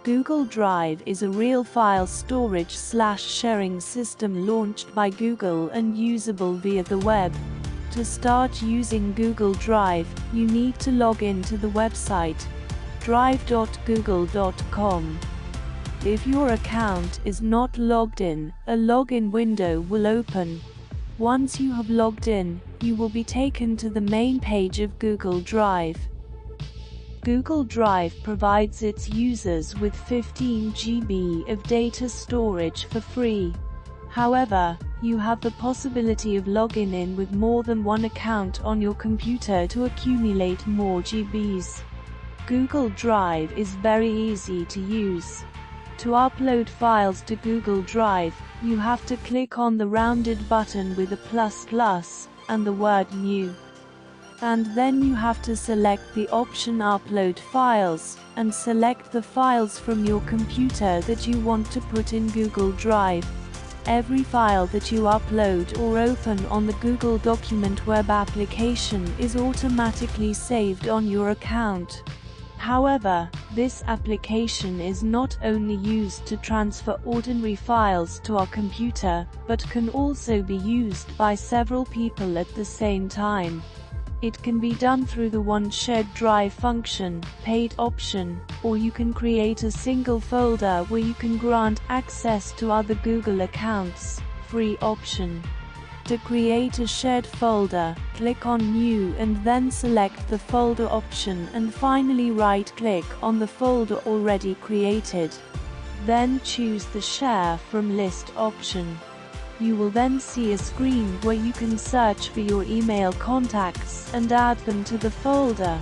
Google Drive is a real file storage/sharing system launched by Google and usable via the web. To start using Google Drive, you need to log in to the website drive.google.com. If your account is not logged in, a login window will open. Once you have logged in, you will be taken to the main page of Google Drive. Google Drive provides its users with 15 GB of data storage for free. However, you have the possibility of logging in with more than one account on your computer to accumulate more GBs. Google Drive is very easy to use. To upload files to Google Drive, you have to click on the rounded button with a plus and the word New. And then you have to select the option Upload Files, and select the files from your computer that you want to put in Google Drive. Every file that you upload or open on the Google Document web application is automatically saved on your account. However, this application is not only used to transfer ordinary files to our computer, but can also be used by several people at the same time. It can be done through the One Shared Drive function, paid option, or you can create a single folder where you can grant access to other Google accounts, free option. To create a shared folder, click on New and then select the folder option and finally right-click on the folder already created. Then choose the Share from List option. You will then see a screen where you can search for your email contacts and add them to the folder.